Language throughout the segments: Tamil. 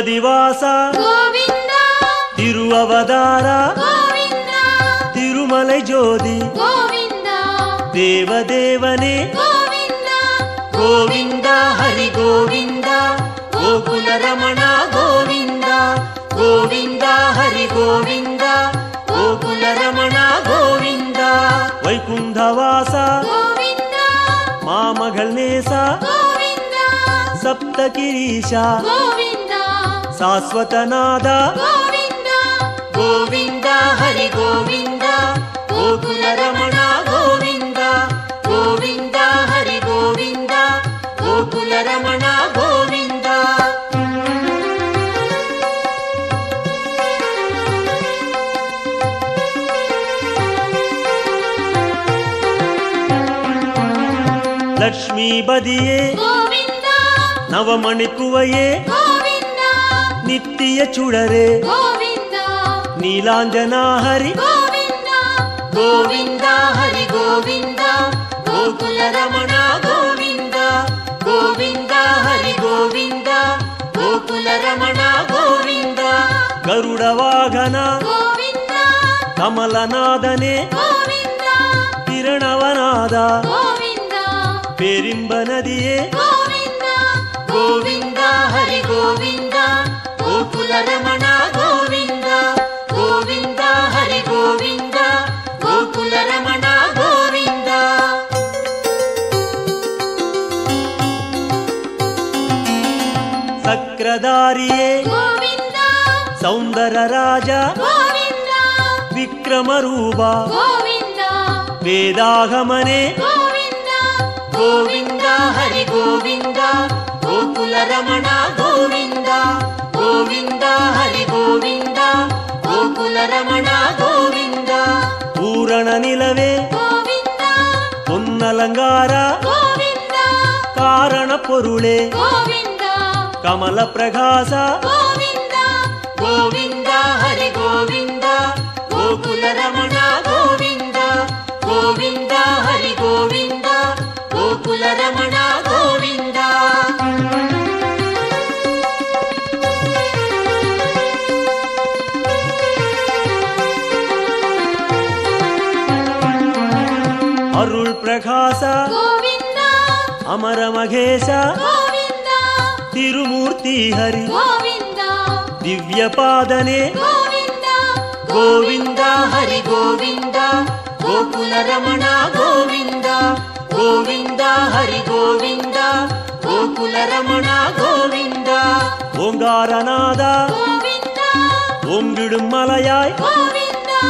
திருப்பதிவாச கோவிந்தா திருவவதாரா கோவிந்தா திருமலை ஜோதி கோவிந்தா தேவதேவனே கோவிந்தா கோவிந்தா ஹரி கோவிந்தா கோகுல ரமணா கோவிந்தா கோவிந்தா ஹரி கோவிந்தா கோகுல ரமணா கோவிந்தா வைகுண்டவாச கோவிந்தா மாமகள் நேசா கோவிந்தா சப்தகிரீஷா கோவிந்தா சாஸ்வதநாதா கோவிந்தா கோவிந்தா ஹரி கோவிந்தா கோகுல ரமணா கோவிந்தா கோவிந்தா ஹரி கோவிந்தா கோகுல ரமணா கோவிந்தா லக்ஷ்மிபதியே கோவிந்தா நவமணிக்குவையே கோவிந்தா நித்திய சுடரே கோவிந்தா நீலாஞ்சனா ஹரி கோவிந்தா கோவிந்தா ஹரி கோவிந்தா கோகுல ரமணா கோவிந்தா கோவிந்தா ஹரி கோவிந்தா கோகுல ரமணா கோவிந்தா கருட வாகனா கோவிந்தா கமலநாதனே கோவிந்தா பிரணவநாதா கோவிந்தா பேரின்ப நதியே கோவிந்தா கோவிந்தா ஹரி கோவிந்தா கோகுல ரமணா கோவிந்தா கோவிந்தா ஹரி கோவிந்தா கோகுல ரமணா கோவிந்தா சக்கரதாரியே கோவிந்தா சௌந்தர ராஜா கோவிந்தா விக்ரமரூபா கோவிந்தா வேதாகமனே கோவிந்தா கோவிந்தா ஹரி கோவிந்தா கோகுல ரமணா கோவிந்தா கோவிந்தா ஹரி கோவிந்தா கோகுல ரமணா கோவிந்தா பூரண நிலவே கோவிந்தா பொன்னலங்காரா கோவிந்தா காரண பொருளே கோவிந்தா கமல பிரகாசா கோவிந்தா கோவிந்தா ஹரி கோவிந்தா கோகுல ரமணா கோவிந்தா கோவிந்தா ஹரி கோவிந்தா கோகுல ரமணா கோவிந்தா அருள் பிரகாசா கோவிந்தா அமர மகேசா கோவிந்தா திருமூர்த்தி ஹரி கோவிந்தா திவ்ய பாதனே கோவிந்தா கோவிந்தா ஹரி கோவிந்தா கோகுல ரமணா கோவிந்தா கோவிந்தா ஹரி கோவிந்தா கோகுல ரமணா கோவிந்தா ஓங்காரநாதா கோவிந்தா ஓங்கிடும் மலையாய் கோவிந்தா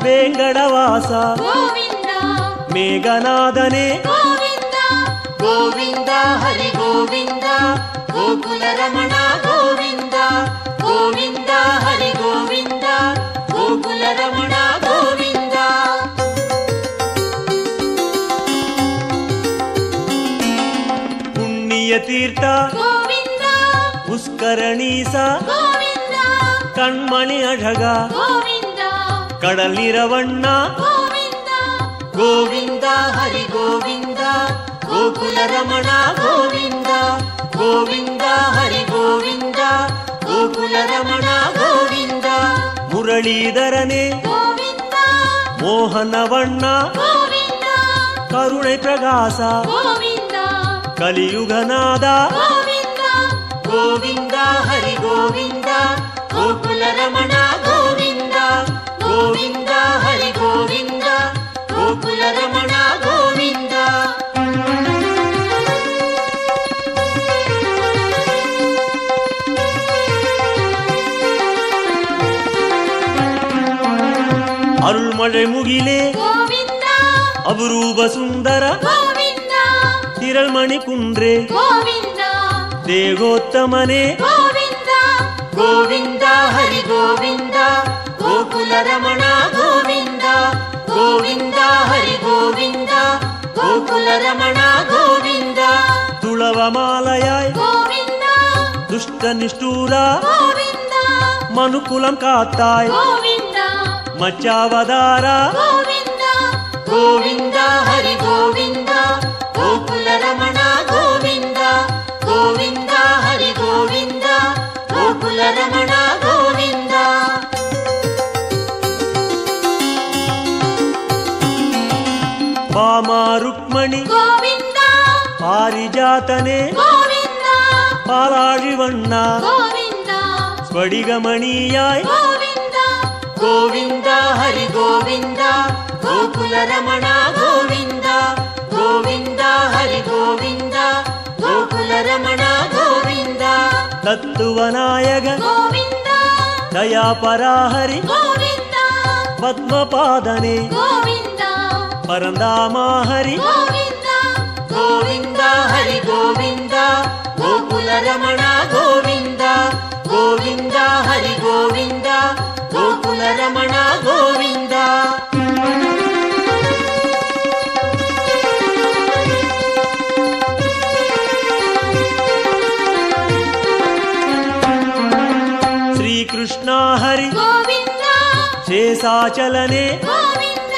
வேங்கடவாசா கோவிந்தா மேகநாதனே கோவிந்தா கோவிந்தா ஹரி கோவிந்தா கோகுல ரமணா கோவிந்தா கோவிந்தா ஹரி கோவிந்தா கோகுல ரமணா கோவிந்தா புண்ணிய தீர்த்தா கோவிந்தா புஷ்கரணீசா கோவிந்தா கண்மணி அழகா கோவிந்தா கடல் நிறவண்ணா கோவிந்தா கோவிந்தா ஹரி கோவிந்தா கோகுல ரமணா கோவிந்தா கோவிந்தா ஹரி கோவிந்தா கோகுல ரமணா கோவிந்தா முரளீதரனே கோவிந்தா மோகனவண்ணா கோவிந்தா கருணை பிரகாசா கோவிந்தா கலியுகநாதா கோவிந்தா கோவிந்தா ஹரி கோவிந்தா கோகுல ரமணா கோவிந்தா கோவிந்தா ஹரி கோவிந்தா கோகுல ரமணா கோவிந்தா அருள்மழை முகிலே கோவிந்தா அபரூப சுந்தர கோவிந்தா திரள்மணி குன்றே கோவிந்தா தேகோத்தமனே கோவிந்தா கோவிந்தா ஹரி கோவிந்தா கோகுல ரமணா கோவிந்தா கோவிந்தா ஹரி கோவிந்தா கோகுல ரமணா கோவிந்தா துளவமாலையாய் கோவிந்தா துஷ்ட நிஷ்டூரா கோவிந்தா மனுக்குலம் காத்தாய் கோவிந்தா மச்சாவதாரா கோவிந்தா கோவிந்தா ஹரி கோவிந்தா கோகுல ரமணா கோவிந்தா கோவிந்தா ஹரி கோவிந்தா கோகுல பாரிஜாத்தனே கோவிந்த பாலாழிவண்ண கோவிந்த ஸ்படிகமணியாய் கோவிந்த கோவிந்த ஹரி கோவிந்த கோகுலரமண கோவிந்த கோவிந்த ஹரி கோவிந்த கோகுலரமண கோவிந்த தத்துவநாயக கோவிந்த தயாபராஹரி கோவிந்த பத்மபாதனே கோவிந்த பரந்தாமாஹரி கோவிந்த கோவிந்த ஹரி கோவிந்த கோகுலரமண கோவிந்த கோவிந்த ஹரி கோவிந்த கோகுலரமண கோவிந்த ಶ್ರೀಕೃಷ್ಣ ಹರಿ கோவிந்த ಶೇಷಾಚಲನೆ கோவிந்த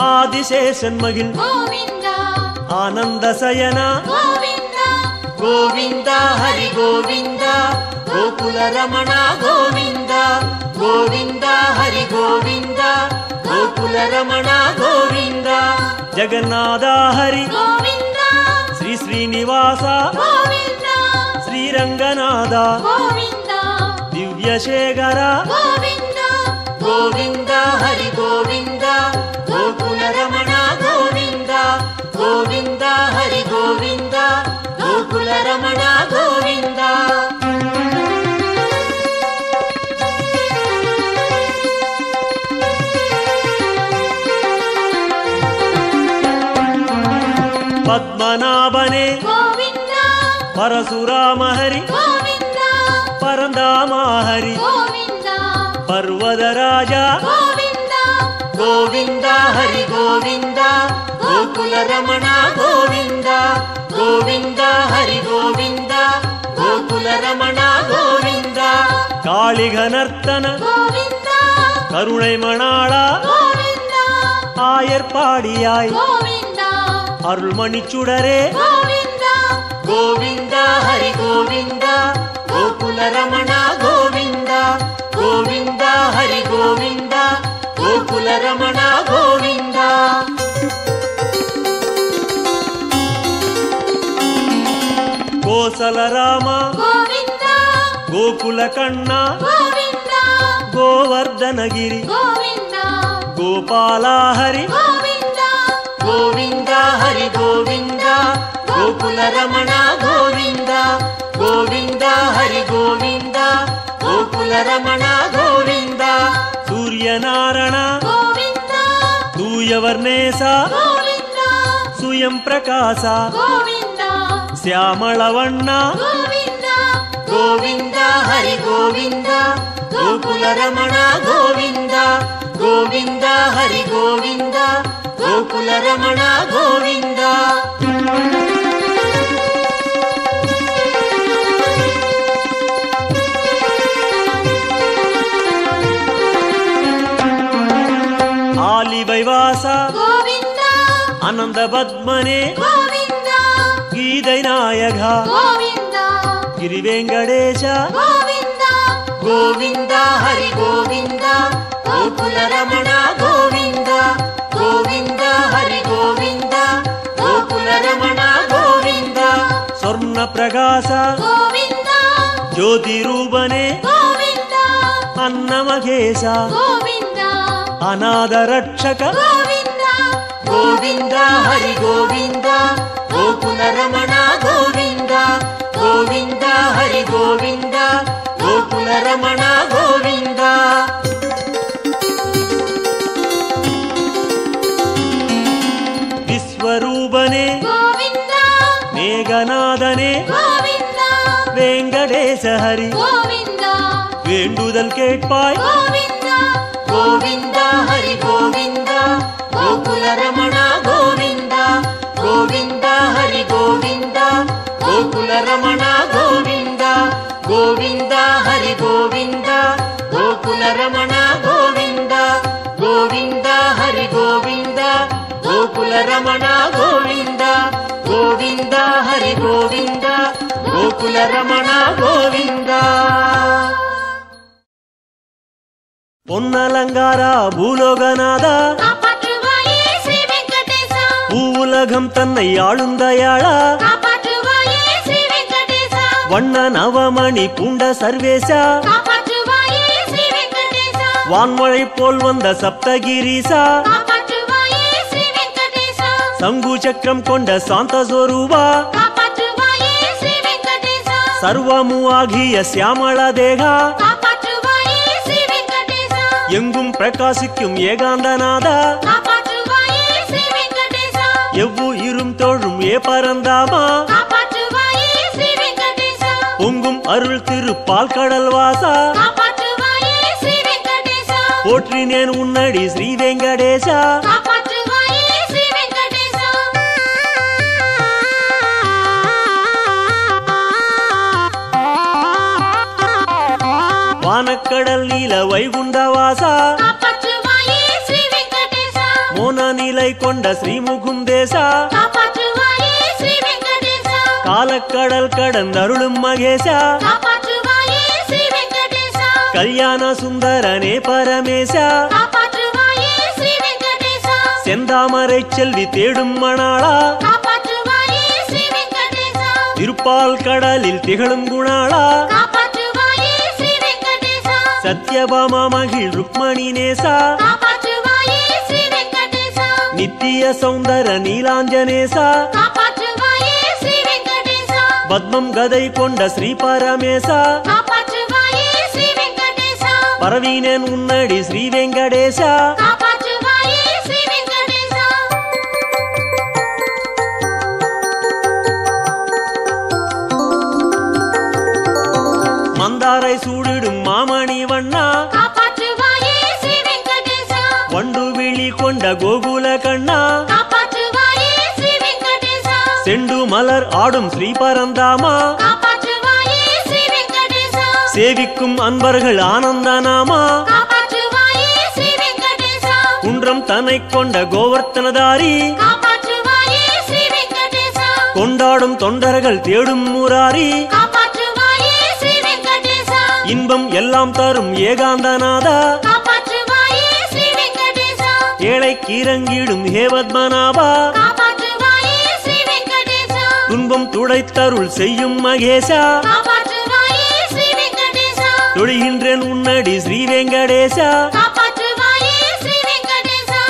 ಆದಿಶೇಷನ್ಮಗಿಲ್ கோவிந்த ಆನಂದಸಯನ கோவிந்த ಗೋವಿಂದ ಹರಿ ಗೋವಿಂದ ಗೋಕುಲರಮಣ ಗೋವಿಂದ ಗೋವಿಂದ ಹರಿ ಗೋವಿಂದ ಗೋಕುಲರಮಣ ಗೋವಿಂದ ಜಗನ್ನಾಥ ಹರಿ கோவிந்த ಶ್ರೀ ಶ್ರೀನಿವಾಸ கோவிந்த ಶ್ರೀರಂಗನಾಥ கோவிந்த ದಿವ್ಯಶೇಖರ கோவிந்த ಗೋವಿಂದ ಹರಿ ಗೋವಿಂದ ಗೋಕುಲರಮಣ ಗೋವಿಂದ ಗೋವಿಂದ ಹರಿ ಗೋವಿಂದ ಗೋಕುಲರಮಣ ಗೋವಿಂದ ಪದ್ಮನಾಭನೆ கோவிந்த ಪರಶುರಾಮ ಹರಿ கோவிந்த ಪರಂಧಾಮ ಹರಿ கோவிந்த ಪರ್ವತ ರಾಜ கோவிந்த ಗೋವಿಂದ ಹರಿ ಗೋವಿಂದ ಗೋಕುಲರಮಣ ಗೋವಿಂದ ಗೋವಿಂದ ಹರಿ ಗೋವಿಂದ ಗೋಕುಲರಮಣ ಗೋವಿಂದ ಕಾಳಿಘನರ್ತನ கோவிந்த கருணை மணாளா கோவிந்த ஆயர்பாடியாய் கோவிந்த அருள்மணிச்சுடரே கோவிந்த கோவிந்த ஹரி கோவிந்த கோகுலரமண கோவிந்த கோவிந்த ஹரி கோவிந்த கோகுலரமண கோவிந்த கோசலராಮ கோவிந்த கோகுல கண்ணா கோவிந்த கோவர்தனகிரி கோவிந்த கோபால ஹரி கோவிந்த கோவிந்த ஹரி கோவிந்த கோகுலரமண கோவிந்த கோவிந்த ஹரி கோவிந்த கோகுலரமண கோவிந்த சூரியநாராயண கோவிந்த தூயவர்ணேச கோவிந்த சுயம் பிரகாச கோவிந்த ಶ್ಯಾಮಳವಣ್ಣ கோவிந்த ಗೋವಿಂದ ಹರಿ ಗೋವಿಂದ ಗೋಕುಲರಮಣ ಗೋವಿಂದ ಗೋವಿಂದ ಹರಿ ಗೋವಿಂದ ಗೋಕುಲರಮಣ ಗೋವಿಂದ ಆಲಿವೈವಾಸ கோவிந்த ಆನಂದ ಪದ್ಮನೆ கோவிந்த ಗೀதை ನಾಯಕ கோவிந்த ಗಿರಿವೆಂಕಟೇಶ கோவிந்த ಗೋವಿಂದ ಹರಿ ಗೋವಿಂದ ಗೋಕುಲರಮಣ ಗೋವಿಂದ ಗೋವಿಂದ ಹರಿ ಗೋವಿಂದ ಗೋಕುಲರಮಣ ಗೋವಿಂದ ಸ್ವರ್ಣ ಪ್ರಕಾಶ கோவிந்த ಜ್ಯೋತಿ ರೂಪನೆ கோவிந்த ಅನ್ನಮಘೇಶ கோவிந்த ಅನಾಥ ರಕ್ಷಕ கோவிந்த ಗೋವಿಂದ ಹರಿ ಗೋವಿಂದ ಗೋಕುಲರಮಣ ಗೋವಿಂದ ಗೋವಿಂದ ಹರಿ ಗೋವಿಂದ ಗೋಕುಲರಮಣ ಗೋವಿಂದ ವಿಶ್ವರೂಪನೆ கோவிந்த ಮೇಘನಾದನೆ கோவிந்த ವೆಂಕಟೇಶ ಹರಿ கோவிந்த வேண்டுதல் கேட்பாய் கோவிந்த கோவிந்த ஹரி கோவிந்த கோகுலரமண கோவிந்த கோவிந்த ஹரி கோவிந்த கோகுலரமண கோவிந்த கோவிந்த ஹரி கோவிந்த கோகுலரமಣ கோவிந்த கோவிந்த ஹரி கோவிந்த கோகுಲರಮಣ ಗೋವಿಂದ ಗೋವಿಂದ ಹರಿ ಗೋವಿಂದ ಗೋಕುಲರಮಣ ಗೋವಿಂದ பொன்னலங்காரா பூலோகநாதா காப்பாற்றுவாயே ஸ்ரீ வெங்கடேசா பூவுலகம் தன்னை ஆளுந்தயாளா காப்பாற்று வண்ண நவமணி பூண்ட சர்வேசா காப்பாற்றுவாயே ஸ்ரீ வெங்கடேசா வான்மழை போல் வந்த சப்தகிரீசா காப்பாற்றுவாயே ஸ்ரீ வெங்கடேசா சங்கு சக்கரம் கொண்ட சாந்த சொரூபா காப்பாற்றுவாயே ஸ்ரீ வெங்கடேசா சர்வமு ஆகிய சியாமள தேகா காப்பாற்றுவாயே ஸ்ரீ வெங்கடேசா எங்கும் பிரகாசிக்கும் ஏகாந்தநாதா காப்பாற்றுவாயே ஸ்ரீ வெங்கடேசா எவ்வுயிரும் தோழும் ஏ பரந்தாமா காப்பாற்றுவாயே ஸ்ரீ வெங்கடேசா பொங்கும் அருள் திருப்பால் கடல் வாசா காப்பாற்றுவாயே ஸ்ரீ வெங்கடேசா போற்றினேன் உன்னடி ஸ்ரீ வெங்கடேசா காப்பாற்றுவாயே ஸ்ரீ வெங்கடேசா வானக்கடல் நீல வைகுண்டவாசா காப்பாற்றுவாயே ஸ்ரீ வெங்கடேசா மோன நிலை கொண்ட ஸ்ரீ முகுந்தேசா காப்பாற்றுவாயே ஸ்ரீ வெங்கடேசா காலக்கடல் கடந்தருளும் மகேசா காப்பாற்றுவாயே ஸ்ரீ வெங்கடேசா கல்யாண சுந்தரனே பரமேசா காப்பாற்றுவாயே ஸ்ரீ வெங்கடேசா செந்தாமரை செல்வி தேடும் மணாளா காப்பாற்றுவாயே ஸ்ரீ வெங்கடேசா திருப்பால் கடலில் திகழும் குணாளா காப்பாற்றுவாயே ஸ்ரீ வெங்கடேசா சத்யபாமா மகிழ் ருக்மணி நேசா காப்பாற்றுவாயே ஸ்ரீ வெங்கடேசா நித்திய சௌந்தர நீலாஞ்சனேசா காப்பாற்றுவாயே ஸ்ரீ வெங்கடேசா பத்மம் கதை கொண்ட ஸ்ரீ பரமேசா காப்பாற்றுவாயே ஸ்ரீ வெங்கடேசா பரவீனேன் உன்னடி ஸ்ரீ வெங்கடேசா காப்பாற்றுவாயே ஸ்ரீ வெங்கடேசா மந்தாரை சூடிடும் மாமணி வண்ணா காப்பாற்றுவாயே ஸ்ரீ வெங்கடேசா வண்டு விழி கொண்ட கோகுல கண்ணா காப்பாற்றுவாயே ஸ்ரீ வெங்கடேசா செண்டு மலர் ஆடும் ஸ்ரீ பரந்தாமா காப்பாற்றுவாயே ஸ்ரீ வெங்கடேசா சேவிக்கும் அன்பர்கள் ஆனந்த நாமா காப்பாற்றுவாயே ஸ்ரீ வெங்கடேசா குன்றம் தன்னை கொண்ட கோவர்த்தனதாரி காப்பாற்றுவாயே ஸ்ரீ வெங்கடேசா கொண்டாடும் தொண்டர்கள் தேடும் முராரி காப்பாற்றுவாயே ஸ்ரீ வெங்கடேசா இன்பம் எல்லாம் தரும் ஏகாந்தநாதா காப்பாற்றுவாயே ஸ்ரீ வெங்கடேசா ஏழைக்கு இறங்கிடும் ஹேவத்மநாபா காப்பாற்றுவாயே ஸ்ரீ வெங்கடேசா துன்பம் துடைத்தருள் செய்யும் மகேசா காப்பாற்றுவாயே ஸ்ரீ வெங்கடேசா தொழுகின்றேன் உன்னடி ஸ்ரீ வெங்கடேசா காப்பாற்றுவாயே ஸ்ரீ வெங்கடேசா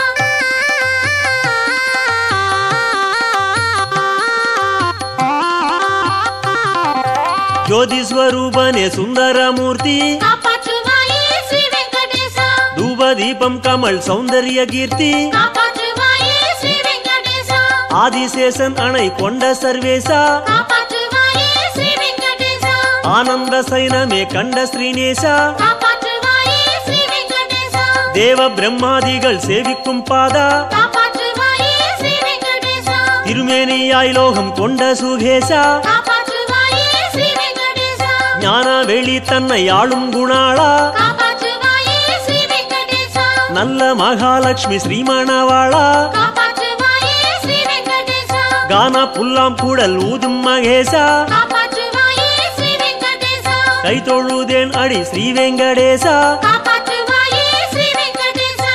ஜோதி ஸ்வரூபனே சுந்தரமூர்த்தி காப்பாற்றுவாயே ஸ்ரீ வெங்கடேசா தூப தீபம் கமல் சௌந்தர்ய கீர்த்தி காப்பாற்றுவாயே ஸ்ரீ வெங்கடேசா ஆதிசேஷன் அணை கொண்ட சர்வேசா காப்பாற்றுவாயே ஸ்ரீ வெங்கடேசா ஆனந்த சைனமே கண்ட ஸ்ரீநேசா காப்பாற்றுவாயே ஸ்ரீ வெங்கடேசா தேவ பிரம்மாதிகள் சேவிக்கும் பாதா காப்பாற்றுவாயே ஸ்ரீ வெங்கடேசா திருமேனியாய் லோகம் கொண்ட சுகேசா காப்பாற்றுவாயே ஸ்ரீ வெங்கடேசா ஞான வெளி தன்னை ஆளும் குணாளா காப்பாற்றுவாயே ஸ்ரீ வெங்கடேசா நல்ல மகாலட்சுமி ஸ்ரீமணவாளா காப்பாற்றுவாயே ஸ்ரீ வெங்கடேசா கானா புல்லாம் கூடல் ஊதும் மகேசா காப்பாற்றுவாயே ஸ்ரீ வெங்கடேசா கை தொழுதேன் அடி ஸ்ரீ வெங்கடேசா காப்பாற்றுவாயே ஸ்ரீ வெங்கடேசா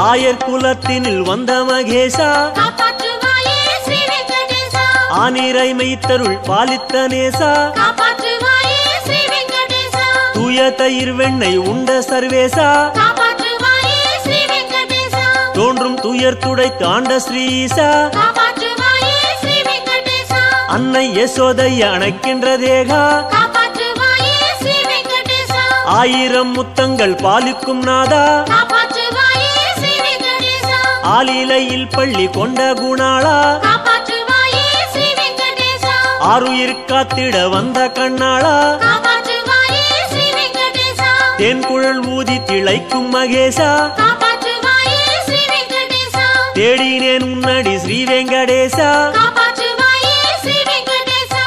ஆயர் குலத்தினில் வந்த மகேசா காப்பாற்றுவாயே ஸ்ரீ வெங்கடேசா ஆனிரை மெய்த்தருள் பாலித்த நேசா காப்பாற்றுவாயே ஸ்ரீ வெங்கடேசா தூய தயிர் வெண்ணெய் உண்ட சர்வேசா காப்பாற்றுவாயே ஸ்ரீ வெங்கடேசா தோன்றும் துயர் துடைத்து ஆண்ட ஸ்ரீசா காப்பாற்றுவாயே ஸ்ரீ வெங்கடேசா அன்னை யசோதைய அணைக்கின்ற தேகா காப்பாற்றுவாயே ஸ்ரீ வெங்கடேசா ஆயிரம் முத்தங்கள் பாலிக்கும் நாதா காப்பாற்றுவாயே ஸ்ரீ வெங்கடேசா ஆலிலையில் பள்ளி கொண்ட குணாளா காப்பாற்றுவாயே ஸ்ரீ வெங்கடேசா ஆருயிர் காத்திட வந்த கண்ணாளா காப்பாற்றுவாயே ஸ்ரீ வெங்கடேசா தேன்குழல் ஊதி திளைக்கும் மகேசா காப்பாற்றுவாயே ஸ்ரீ வெங்கடேசா தேடினேன் உன்னடி ஸ்ரீ வெங்கடேசா காப்பாற்றுவாயே ஸ்ரீ வெங்கடேசா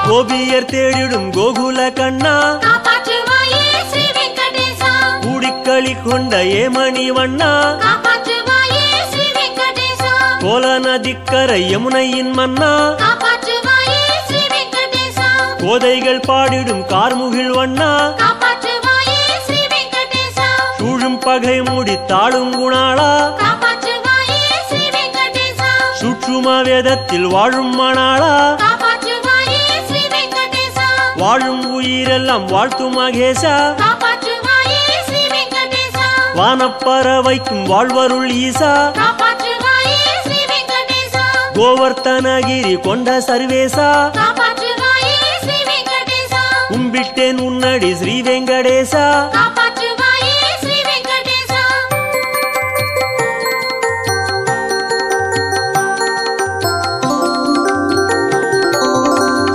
கோபியர் தேடிடும் கோகுல கண்ணா காப்பாற்றுவாயே ஸ்ரீ வெங்கடேசா கூடிக்களி கொண்ட ஏமணி வண்ணா காப்பாற்றுவாயே ஸ்ரீ வெங்கடேசா கோல நதிக்கரை யமுனையின் மன்னா காப்பாற்றுவாயே ஸ்ரீ வெங்கடேசா கோதைகள் பாடிடும் கார்முகில் வண்ணா காப்பாற்றுவாயே ஸ்ரீ வெங்கடேசா சூழும் பகை முடித்தாளும் குணாளா காப்பாற்றுவாயே ஸ்ரீ வெங்கடேசா சுற்றுமா வேதத்தில் வாழும் மணாளா காப்பாற்றுவாயே ஸ்ரீ வெங்கடேசா வாழும் உயிரெல்லாம் வாழ்த்தும் மகேசா காப்பாற்றுவாயே ஸ்ரீ வெங்கடேசா வானப்பறவைக்கும் வாழ்வருள் ஈசா காப்பாற்றுவாயே ஸ்ரீ வெங்கடேசா கோவர்த்தனகிரி கொண்ட சர்வேசா காப்பாற்றுவாயே ஸ்ரீ வெங்கடேசா கும்பிட்டேன் உன்னடி ஸ்ரீ வெங்கடேசா காப்பாற்றுவாயே ஸ்ரீ வெங்கடேசா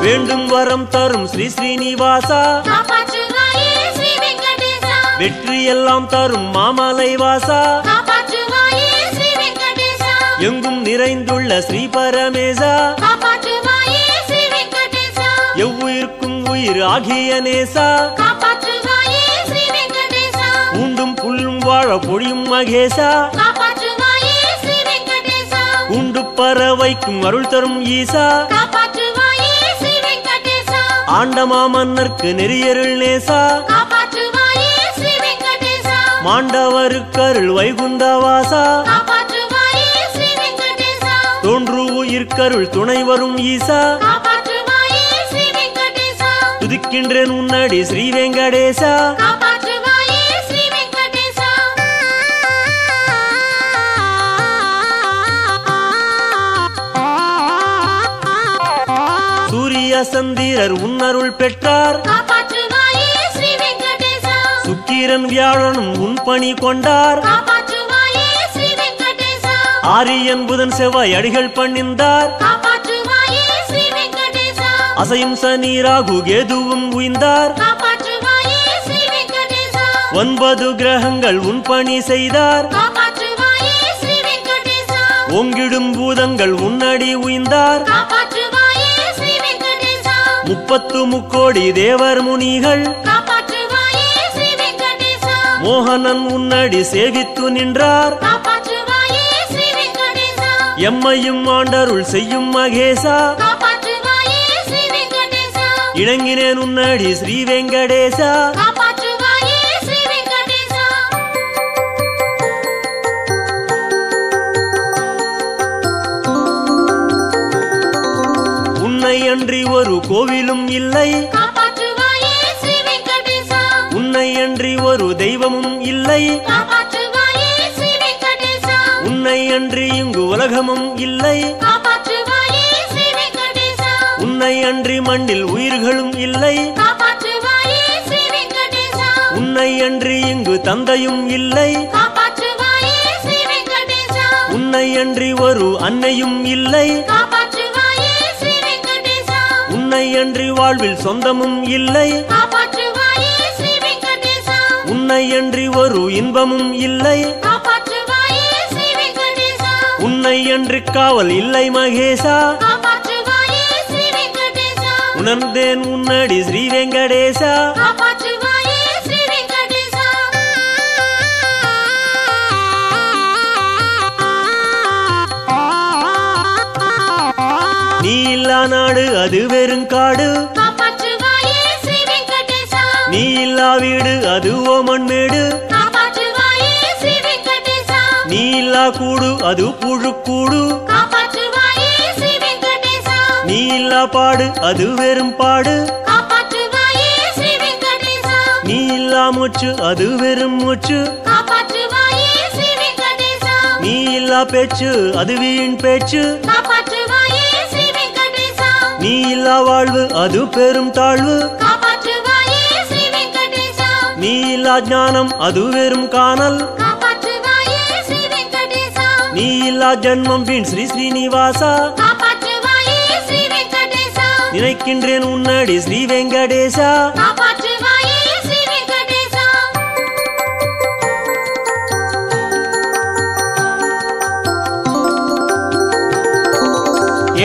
வேண்டும் வரம் தரும் ஸ்ரீ ஸ்ரீனிவாசா காப்பாற்றுவாயே ஸ்ரீ வெங்கடேசா வெற்றியெல்லாம் தரும் மாமலை வாசா காப்பாற்றுவாயே ஸ்ரீ வெங்கடேசா எங்கும் நிறைந்துள்ள ஸ்ரீ பரமேசா காப்பாற்றுவாயே ஸ்ரீ வெங்கடேசா எவ்வுயிர்க்கும் உயிர் ஆகிய நேசா காப்பாற்றுவாயே ஸ்ரீ வெங்கடேசா உண்டும் புல்லும் வாழ பொழியும் மகேசா காப்பாற்றுவாயே ஸ்ரீ வெங்கடேசா உண்டு பறவைக்கும் அருள் தரும் ஈசா காப்பாற்றுவாயே ஸ்ரீ வெங்கடேசா ஆண்டமா மன்னர்க்கு நெறியருள் நேசா காப்பாற்றுவாயே ஸ்ரீ வெங்கடேசா மாண்டவருக்கருள் வைகுண்டவாசா காப்பாற்றுவாயே ஸ்ரீ வெங்கடேசா தோன்று உயிர்க்கருள் துணை வரும் ஈசா காப்பாற்றுவாயே ஸ்ரீ வெங்கடேசா துதிக்கின்றேன் உன்னடி ஸ்ரீ வெங்கடேசா காப்பாற்றுவாயே ஸ்ரீ வெங்கடேசா சூரிய சந்திரர் உன்னருள் பெற்றார் காப்பாற்றுவாயே ஸ்ரீ வெங்கடேசா சுக்கிரன் வியாழனும் உன் பணி கொண்டார் காப்பாற்றுவாயே ஸ்ரீ வெங்கடேசா ஆரியன் புதன் செவ்வாய் அடிகள் பணிந்தார் காப்பாற்றுவாயே ஸ்ரீ வெங்கடேசா அசையும் சனி ராகு கேதுவும் உய்ந்தார் காப்பாற்றுவாயே ஸ்ரீ வெங்கடேசா 9 கிரகங்கள் உன் பணி செய்தார் காப்பாற்றுவாயே ஸ்ரீ வெங்கடேசா ஓங்கிடும் பூதங்கள் உன்னடி உய்ந்தார் காப்பாற்றுவாயே ஸ்ரீ வெங்கடேசா 30 முக்கோடி தேவர் முனிகள் காப்பாற்றுவாயே ஸ்ரீ வெங்கடேசா மோகனன் உன்னடி சேவித்து நின்றார் காப்பாற்றுவாயே ஸ்ரீ வெங்கடேசா எம்மையும் ஆண்டருள் செய்யும் மகேசா காப்பாற்றுவாயே ஸ்ரீ வெங்கடேசா இணங்கினேன் உன்னடி ஸ்ரீ வெங்கடேசா காப்பாற்றுவாயே ஸ்ரீ வெங்கடேசா உன்னை அன்றி ஒரு கோவிலும் இல்லை காப்பாற்றுவாயே ஸ்ரீ வெங்கடேசா உன்னை அன்றி ஒரு தெய்வமும் இல்லை காப்பாற்றுவாயே ஸ்ரீ வெங்கடேசா உன்னை அன்றி இங்கு உலகமும் இல்லை காப்பாற்றுவாயே ஸ்ரீ வெங்கடேசா உன்னை அன்றி மண்ணில் உயிர்களும் இல்லை காப்பாற்றுவாயே ஸ்ரீ வெங்கடேசா உன்னை அன்றி இங்கு தந்தையும் இல்லை காப்பாற்றுவாயே ஸ்ரீ வெங்கடேசா உன்னை அன்றி ஒரு அன்னையும் இல்லை காப்பாற்றுவாயே ஸ்ரீ வெங்கடேசா உன்னை அன்றி வாழ்வில் சொந்தமும் இல்லை காப்பாற்றுவாயே ஸ்ரீ வெங்கடேசா உன்னை அன்றி ஒரு இன்பமும் இல்லை காப்பாற்றுவாயே ஸ்ரீ வெங்கடேசா உன்னை அன்றி காவல் இல்லை மகேசா காப்பாற்றுவாயே ஸ்ரீ வெங்கடேசா உணர்ந்தேன் உன்னடி ஸ்ரீ வெங்கடேசா காப்பாற்றுவாயே ஸ்ரீ வெங்கடேசா நீ இல்லா நாடு அது வெறுங்காடு காப்பாற்றுவாயே ஸ்ரீ வெங்கடேசா நீ இல்லா வீடு அது ஓமன்மேடு காப்பாற்றுவாயே ஸ்ரீ வெங்கடேசா நீ இல்லா கூடு அது புழுக்கூடு காப்பாற்றுவாயே ஸ்ரீ வெங்கடேசா நீ இல்லா பாடு அது வெறும் பாடு காப்பாற்றுவாயே ஸ்ரீ வெங்கடேசா நீ இல்லா மூச்சு அது வெறும் மூச்சு காப்பாற்றுவாயே ஸ்ரீ வெங்கடேசா நீ இல்லா பேச்சு அது வீண் பேச்சு காப்பாற்றுவாயே ஸ்ரீ வெங்கடேசா நீ இல்லா வாழ்வு அது பெரும் தாழ்வு காப்பாற்றுவாயே ஸ்ரீ வெங்கடேசா நீ இல்லா ஞானம் அது வெறும் காணல் காப்பாற்றுவாயே ஸ்ரீ வெங்கடேசா நீ இல்லா ஜன்மம் வீண் ஸ்ரீ ஸ்ரீனிவாசா காப்பாற்றுவாயே ஸ்ரீ வெங்கடேசா நினைக்கின்றேன் உன்னடி ஸ்ரீ வெங்கடேசா காப்பாற்றுவாயே ஸ்ரீ வெங்கடேசா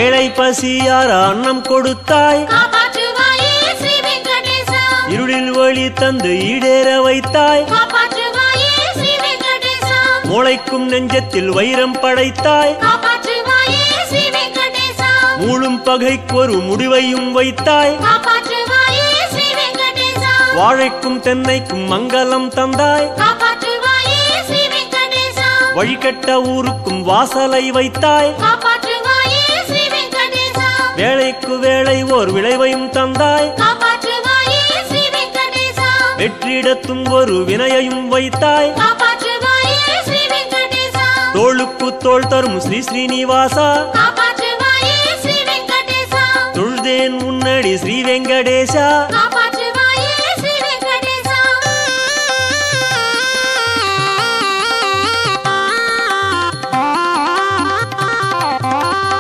ஏழை பசியார அன்னம் கொடுத்தாய் காப்பாற்றுவாயே ஸ்ரீ வெங்கடேசா இருளில் ஒளி தந்து ஈடேற வைத்தாய் காப்பாற்றுவாயே ஸ்ரீ வெங்கடேசா முளைக்கும் நெஞ்சத்தில் வைரம் படைத்தாய் காப்பாற்றுவாயே ஸ்ரீ வெங்கடேசா மூளும் பகைக்கு ஒரு முடிவையும் வைத்தாய் காப்பாற்றுவாயே வாழைக்கும் தென்னைக்கும் மங்களம் தந்தாய் காப்பாற்றுவாயே ஸ்ரீ வெங்கடேசா வழிகட்ட ஊருக்கும் வாசலை வைத்தாய் காப்பாற்றுவாயே ஸ்ரீ வெங்கடேசா வேளைக்கு வேளை ஓர் விளைவையும் தந்தாய் காப்பாற்றுவாயே ஸ்ரீ வெங்கடேசா வெற்றிடத்தும் ஒரு வினையையும் வைத்தாய் காப்பாற்றுவாயே ஸ்ரீ வெங்கடேசா தோளுக்கு தோள் தரும் ஸ்ரீ ஸ்ரீனிவாசா காப்பாற்றுவாயே ஸ்ரீ வெங்கடேசா தொழுதேன் முன்னடி ஸ்ரீ வெங்கடேசா காப்பாற்றுவாயே ஸ்ரீ வெங்கடேசா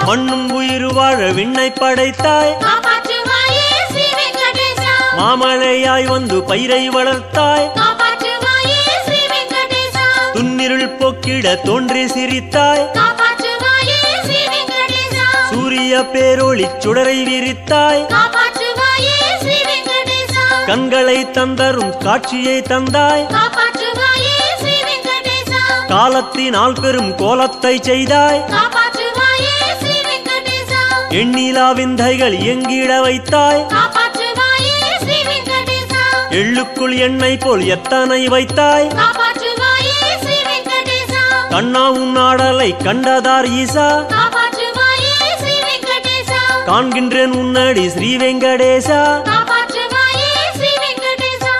மண்ணும் உயிர் வாழ விண்ணை படைத்தாய் காப்பாற்றுவாயே ஸ்ரீ வெங்கடேசா மாமழையாய் வந்து பயிரை வளர்த்தாய் காப்பாற்றுவாயே ஸ்ரீ வெங்கடேசா துன்னிருள் போக்கிட தோன்றி சிரித்தாய் காப்பாற்றுவாயே ஸ்ரீ வெங்கடேசா சூரிய பேரொளி சுடரை விரித்தாய் காப்பாற்றுவாயே ஸ்ரீ வெங்கடேசா கண்களை தந்தரும் காட்சியை தந்தாய் காப்பாற்றுவாயே ஸ்ரீ வெங்கடேசா காலத்தினால் பெரும் கோலத்தை செய்தாய் காப்பாற்றுவாயே ஸ்ரீ வெங்கடேசா எண்ணிலா விந்தைகள் எங்கிட வைத்தாய் காப்பாற்றுவாயே ஸ்ரீ வெங்கடேசா எள்ளுக்குள் எண்ணெய் போல் எத்தனை வைத்தாய் காப்பாற்றுவாயே ஸ்ரீ வெங்கடேசா கண்ணா உன் ஆடலை கண்டதார் ஈசா காப்பாற்றுவாயே ஸ்ரீ வெங்கடேசா காண்கின்றேன் உன்னடி ஸ்ரீ வெங்கடேசா காப்பாற்றுவாயே ஸ்ரீ வெங்கடேசா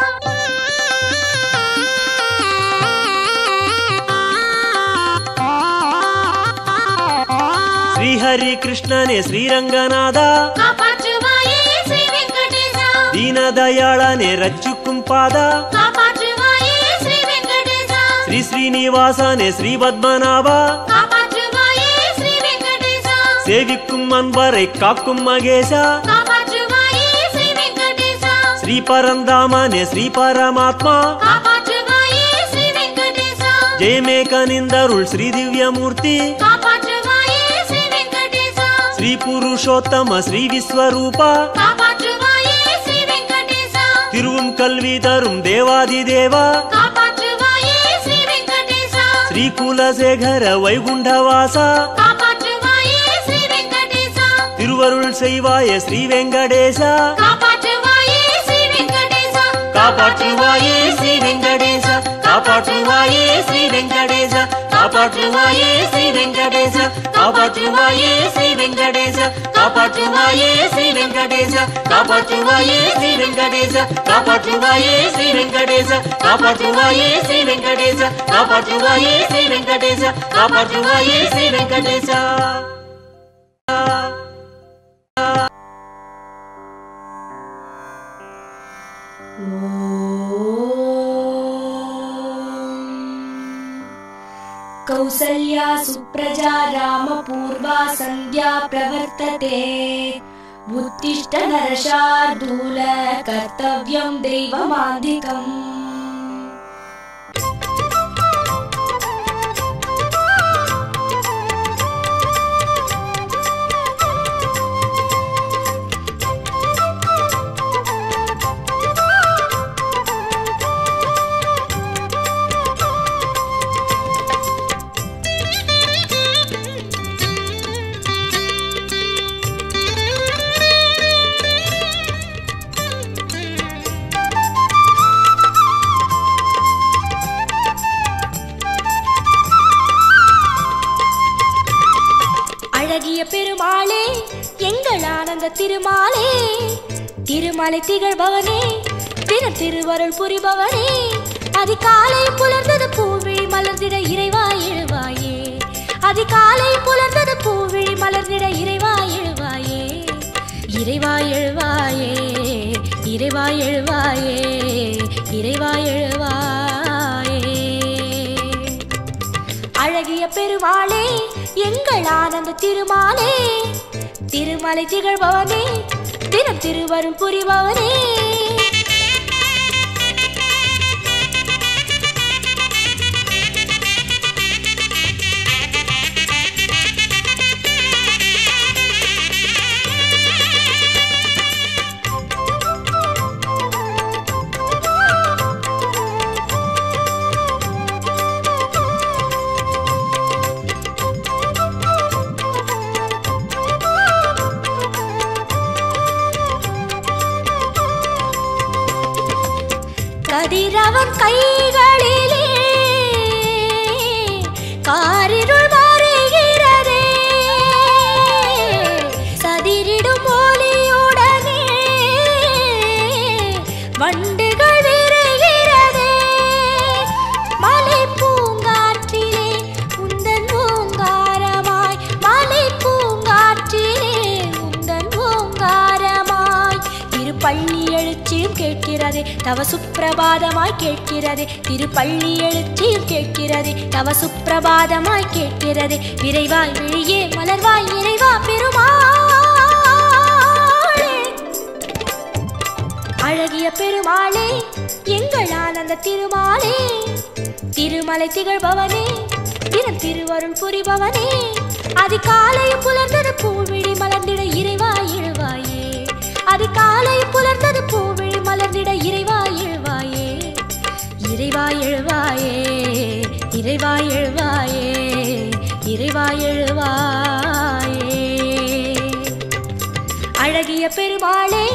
ஸ்ரீஹரி கிருஷ்ணனே ஸ்ரீரங்கநாதா காப்பாற்றுவாயே ஸ்ரீ வெங்கடேசா தீனதயாளனே ரட்சிக்கும் பாதா காப்பாற்றுவாயே ஸ்ரீ வெங்கடேசா ஸ்ரீ ஸ்ரீனிவாசனே ஸ்ரீ பத்மநாபா காப்பாற்றுவாயே ஸ்ரீ வெங்கடேசா சேவிக்கும் அன்பரை காக்கும் மகேசா காப்பாற்றுவாயே ஸ்ரீ வெங்கடேசா ஸ்ரீ பரந்தாமனே ஸ்ரீ பரமாத்மா காப்பாற்றுவாயே ஸ்ரீ வெங்கடேசா ஜெயமே கனிந்தருள் ஸ்ரீ திவ்யமூர்த்தி காப்பாற்றுவாயே ஸ்ரீ வெங்கடேசா ஸ்ரீ புருஷோத்தம ஸ்ரீ விஸ்வரூபா காப்பாற்றுவாயே ஸ்ரீ வெங்கடேசா திருவும் கல்வி தரும் தேவாதி தேவா காப்பாற்றுவாயே ஸ்ரீ வெங்கடேசா ஸ்ரீ குலசேகர வைகுண்டவாசா காப்பாற்றுவாயே ஸ்ரீ வெங்கடேசா திருவருள் செய்வாய ஸ்ரீ வெங்கடேசா காப்பாற்றுவாயே ஸ்ரீ வெங்கடேசா காப்பாற்றுவாயே ஸ்ரீ வெங்கடேசா காப்பாற்றுவாயே ஸ்ரீ வெங்கடேசா காப்பாற்றுவாயே ஸ்ரீ வெங்கடேசா காப்பாற்றுவாயே ஸ்ரீ வெங்கடேசா காப்பாற்றுவாயே ஸ்ரீ வெங்கடேசா காப்பாற்றுவாயே ஸ்ரீ வெங்கடேசா காப்பாற்றுவாயே ஸ்ரீ வெங்கடேசா காப்பாற்றுவாயே ஸ்ரீ வெங்கடேசா காப்பாற்றுவாயே ஸ்ரீ வெங்கடேசா காப்பாற்றுவாயே ஸ்ரீ வெங்கடேசா कौसल्या सुप्रजा रामपूर्वा सन्ध्या प्रवर्तते उत्तिष्ठ नरशार्दूल कर्तव्यं दैवमान्धिकम् அழகிய பெருமாளே எங்கள் ஆனந்த திருமாலே திருமலை திகழ்பவனே தினம் திருவருள் புரிபவனே அதிகாலை புலர்ந்தது பூவிழி மலர்ந்திட இறைவா எழுவாயே அதிகாலை புலர்ந்தது பூவிழி மலர்ந்திட இறைவா எழுவாயே இறைவா எழுவாயே இறைவா எழுவாயே இறைவா எழுவாயே அழகிய பெருமாளே எங்கள் ஆனந்த திருமாலே திருமலை திகழ்பவனே தினம் திருவருள் புரிபவனே அவன் கைகளிலே காரிருள் மாறுகிறதே சதிரிடும் ஒலியுடனே வண்டுகள் விரைகிறதே மலை பூங்காற்றிலே உந்தன் ஓங்காரமாய் மலை பூங்காற்றிலே உந்தன் ஓங்காரமாய் திருப்பள்ளி எழுச்சியும் கேட்கிறதே தவ சுப்பிரபாதமாய் கேட்கிறதே திருப்பள்ளி எழுச்சியும் கேட்கிறதே தவ சுப்பிரபாதமாய் கேட்கிறதே விரைவாய் விழியே மலர்வாய் இறைவா பெருமாளே அழகிய பெருமாளே எங்கள் ஆனந்த திருமாலே திருமலை திகழ்பவனே தினம் திருவருள் புரிபவனே அதிகாலையும் புலர்ந்தது பூவிழி மலர்ந்திட இறைவா எழுவாயே அதிகாலையும் புலர்ந்தது பூவிழி மலர்ந்திட இறைவா எழுவாயே இறைவா எழுவாயே இறைவா எழுவாயே இறைவா எழுவாயே அழகிய பெருமாளே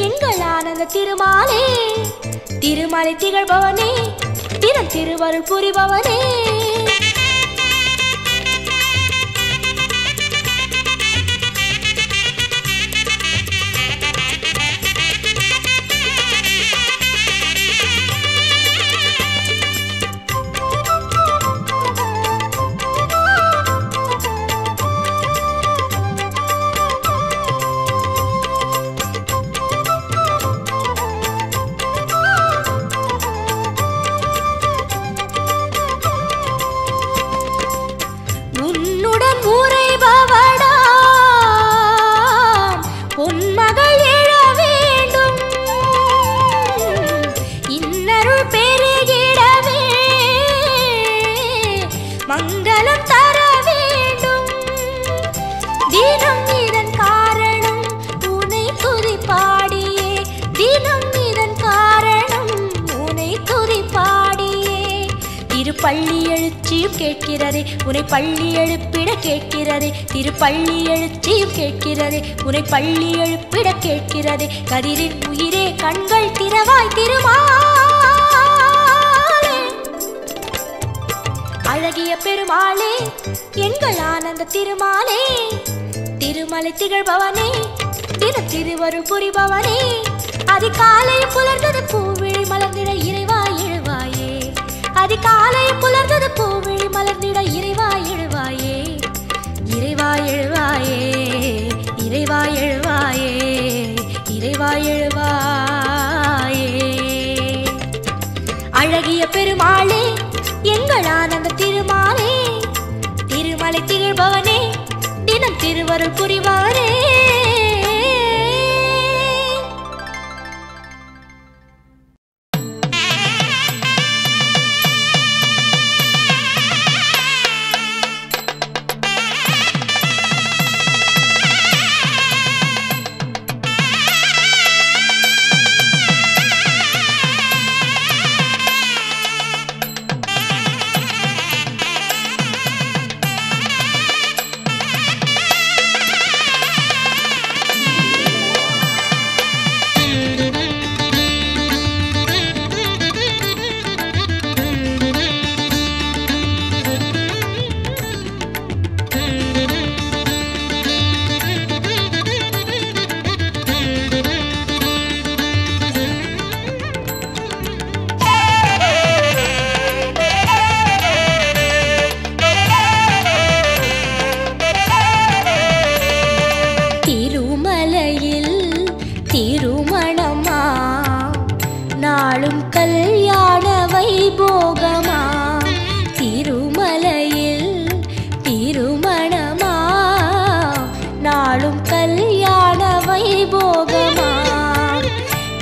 எங்கள் ஆனந்த திருமாலே திருமலை திகழ்பவனே தினம் திருவருள் புரிபவனே மங்களம் தர வேண்டும் தினம் இதன் காரணம் உனை துதி பாடியே தினம் இதன் காரணம் உனை துதி பாடியே திருப்பள்ளி எழுச்சியும் கேட்கிறதே உனை பள்ளி எழுப்பிட கேட்கிறதே திருப்பள்ளி எழுச்சியும் கேட்கிறதே உனை பள்ளி எழுப்பிட கேட்கிறதே கதிரின் உயிரே கண்கள் திறவாய் திருமாலே அழகிய பெருமாளே எங்கள் ஆனந்த திருமாலே திருமலை திகழ்பவனே தினம் திருவருள் புரிபவனே அதிகாலையும் புலர்ந்தது பூவிழி மலர்ந்திட இறைவா எழுவாயே அதிகாலையும் புலர்ந்தது பூவிழி மலர்ந்திட இறைவா எழுவாயே இறைவா எழுவாயே இறைவா எழுவாயே இறைவா எழுவாயே அழகிய பெருமாளே எங்கள் ஆனந்த திருமாலே திருமலை திகழ்பவனே தினம் திருவருள் புரிபவனே நாளும் கல்யாண வைபோகமா திருமலையில் திருமணமா நாளும் கல்யாண வைபோகமா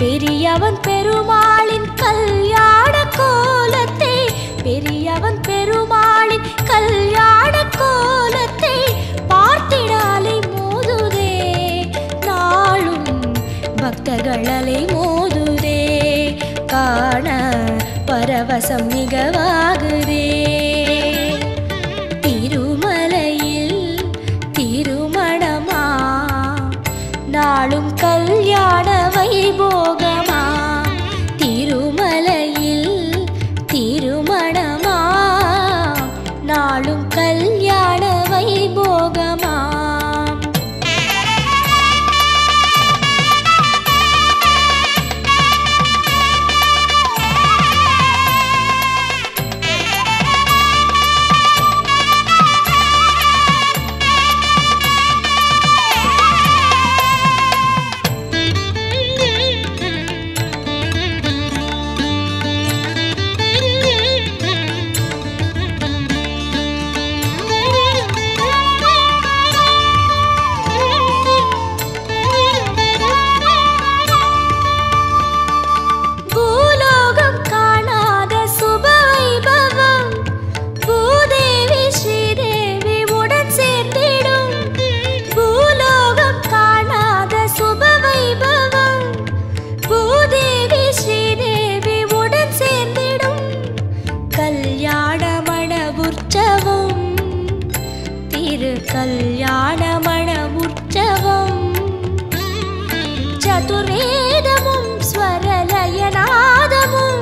பெரியவன் பெருமாளின் கல்யாண கோலத்தை பெரியவன் பெருமாளின் கல்யாண கோலத்தை பார்த்திடாலை மோதுதே நாளும் பக்தர்களலை மோதுதே காண பரவசம் மிகவாகுதே திருமலையில் திருமணமா நாளும் கல்யாண வைபோகமா திருமலையில் கல்யாண மணமுற்சவம். சதுர்வேதமும் ஸ்வரலயநாதமும்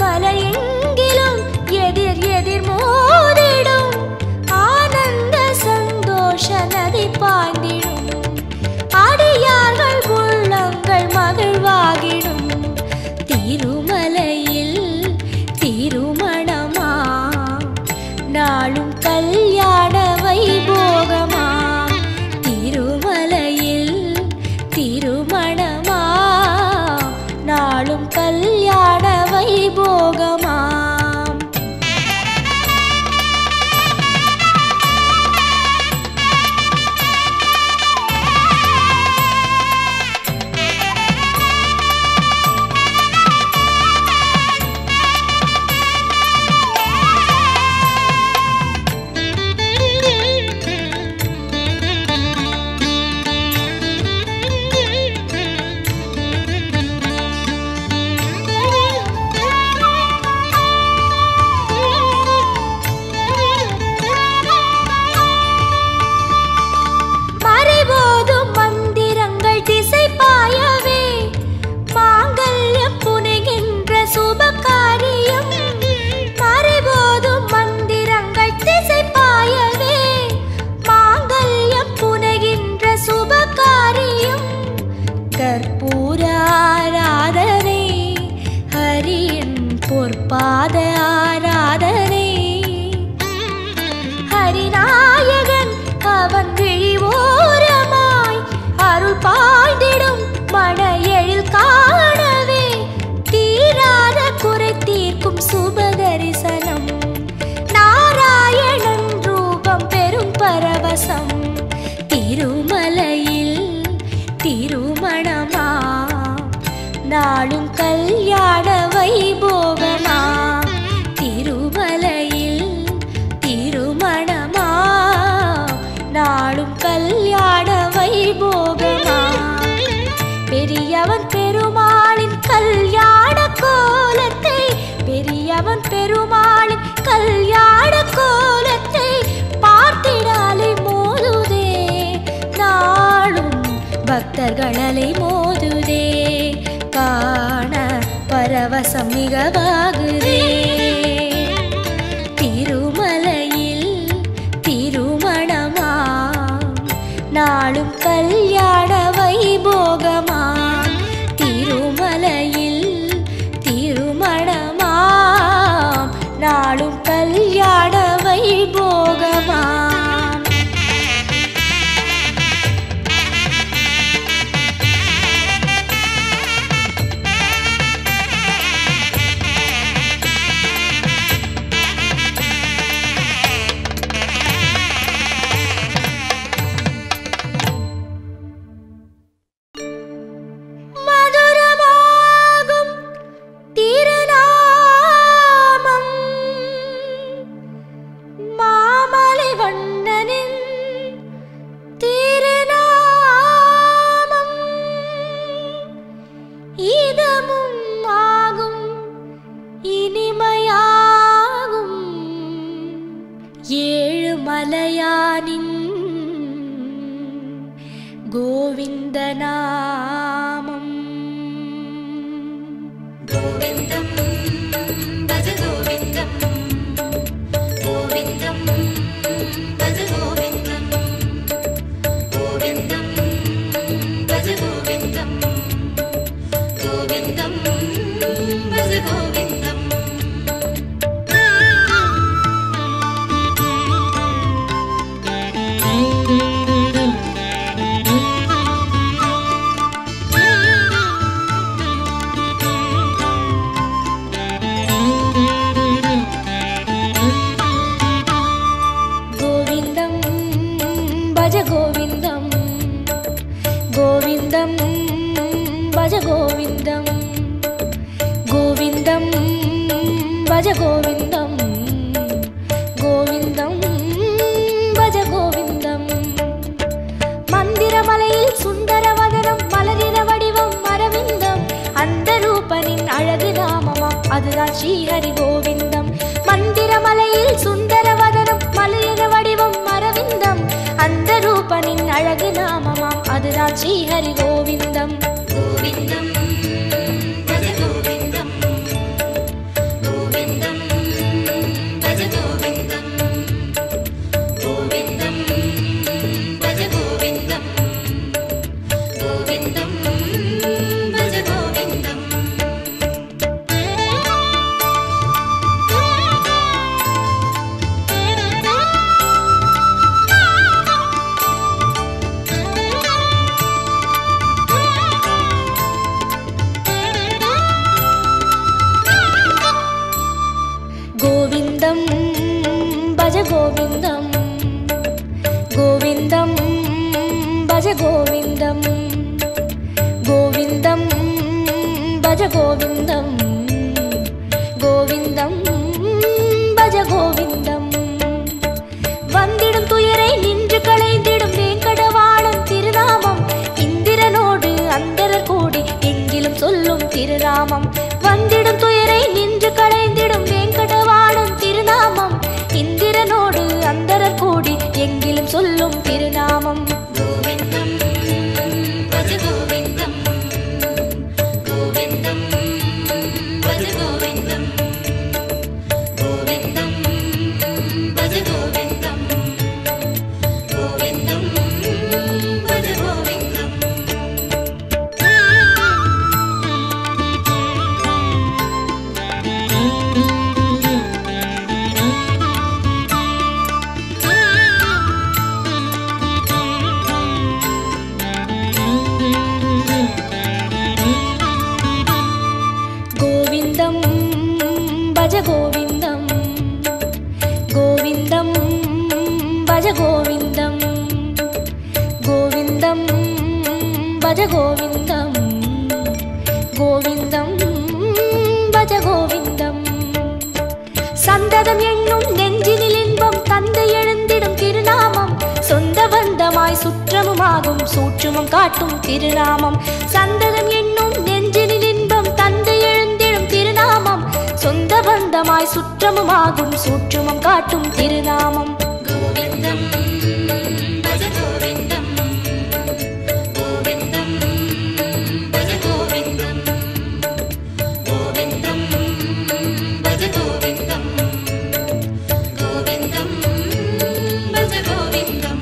மலையெங்கிலும் எதிர் எதிர் மோதிடும். ஆனந்த சந்தோஷ நதி பாய்ந்திடும். அடியார்கள் உள்ளங்கள் மகிழ்வாகிடும். திருமலையில் திருமணமா நாளும் கல்யாண வைபோகமா. திருமலையில் திருமணமா நாளும் கல்யாண வைபோகமா. பாத ஆராதனை ஹரிநாயகன் அவன் விழிவோரமாய் அருள் பாய்ந்திடும் மன எழில் காணவே. தீராத குறை தீர்க்கும் சுப தரிசனம். நாராயணன் ரூபம் பெரும் பரவசம். திருமலையில் திருமணமா நாளும் கல்யாண வைபோகமா. திருமலையில் திருமணமா நாளும் கல்யாண வைபோகமா. பெரியவன் பெருமாளின் கல்யாண கோலத்தை பெரியவன் பெருமாளின் கல்யாண கோலத்தை பார்த்திடாலை மோதுதே. நாளும் பக்தர்களலை மோதுதே. காண பரவசம் மிகவாகுதே. திருமலையில் திருமணமா நாளும் கல்யாண வைபோகமா. திருமலையில் திருமணமா நாளும் கல்யாண வைபோகமா. மலையானின் கோவிந்த நாமம். கோவிந்தம் பஜ கோவிந்தம் கோவிந்தம் பஜ கோவிந்தம் கோவிந்தம் பஜ கோவிந்தம் கோவிந்தம் பஜ கோவிந்தம். நான் ஸ்ரீஹரி கோவிந்தம் கோவிந்தம் பஜ கோவிந்தம் கோவிந்தம் பஜ கோவிந்தம் கோவிந்தம் பஜ கோவிந்தம் கோவிந்தம் பஜ கோவிந்தம் கோவிந்தம் பஜ கோவிந்தம் கோவிந்தம் பஜ கோவிந்தம் கோவிந்தம் பஜ கோவிந்தம் கோவிந்தம் பஜ கோவிந்தம் வந்திடும் துயரை நின்று களைந்திடும் வேங்கடவாளன் திருநாமம் இந்திரனோடு அந்தரர் கூடி எங்கிலும் சொல்லும் திருநாமம் வந்திடும் துயரை நின்று களைந்திடும் வேங்கடவாளன் திருநாமம் இந்திரனோடு அந்தரர் கூடி எங்கிலும் சொல்லும் திருநாமம் கோவிந்தம் பஜ கோவிந்தம் கோவிந்தம் பஜ கோவிந்தம் கோவிந்தம் பஜ கோவிந்தம் கோவிந்தம் பஜ கோவிந்தம் கோவிந்தம் பஜ கோவிந்தம் கோவிந்தம் பஜ கோவிந்தம் கோவிந்தம் பஜ கோவிந்தம் கோவிந்தம் பஜ கோவிந்தம் சந்ததம் என்னும் நெஞ்சினில் இன்பம் தந்தை எழுந்திடும் திருநாமம் சொந்த பந்தமாய் சுற்றமுமாகும் சூற்றுமம் காட்டும் திருநாமம் சந்ததம் என்னும் நெஞ்சினில் இன்பம் தந்தை எழுந்திடும் திருநாமம் சொந்த பந்தமாய் சுற்றமுமாகும் சூற்றுமம் காட்டும் திருநாமம் கோவிந்தம் பஜ கோவிந்தம் கோவிந்தம் பஜ கோவிந்தம் கோவிந்தம் பஜ கோவிந்தம் கோவிந்தம் பஜ கோவிந்தம்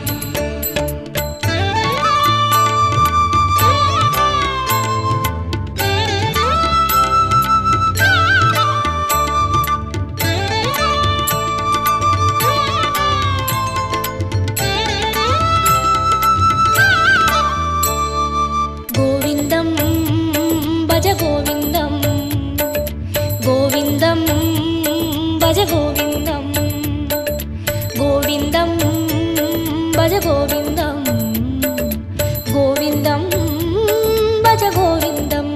கோவிந்தம் பஜ கோவிந்தம் கோவிந்தம் பஜ கோவிந்தம் கோவிந்தம் பஜ கோவிந்தம் கோவிந்தம் பஜ கோவிந்தம்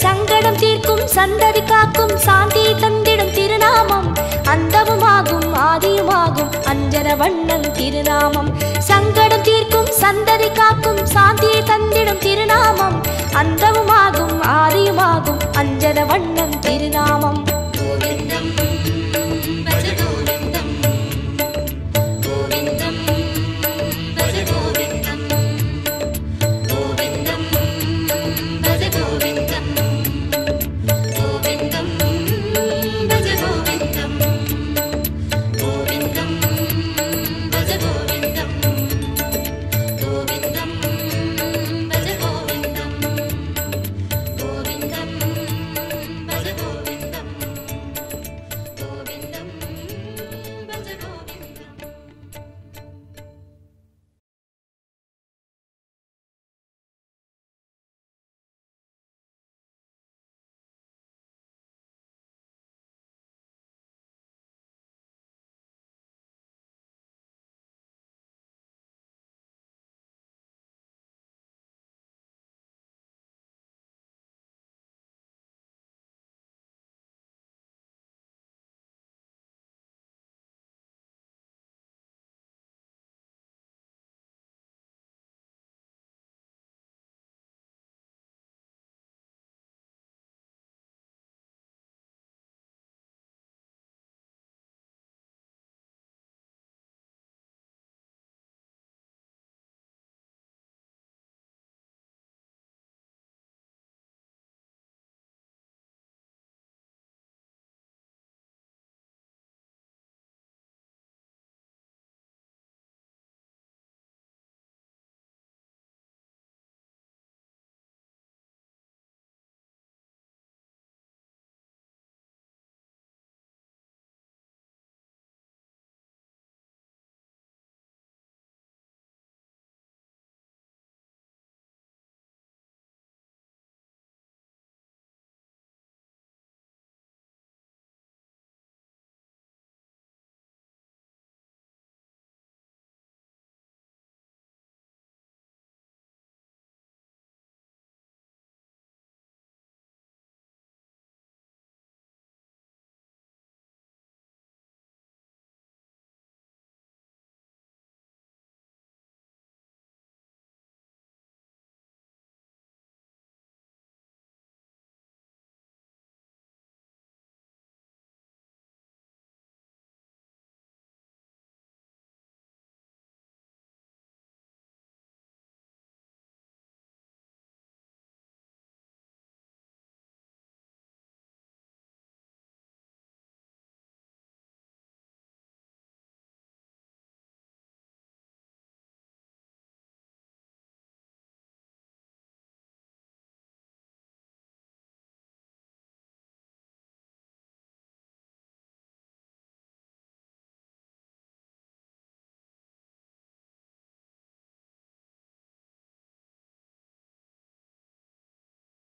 சங்கடம் தீர்க்கும் சந்ததி காக்கும் சாந்தி தந்திடும் திருநாமம் அந்தமுமாகும் ஆதியுமாகும் அஞ்சன வண்ணன் திருநாமம் சங்கடம் தீர்க்கும் சந்ததி காக்கும் சாந்தியை தந்திடும் திருநாமம் அந்தமுமாகும் ஆதியுமாகும் அஞ்சன வண்ணன் திருநாமம்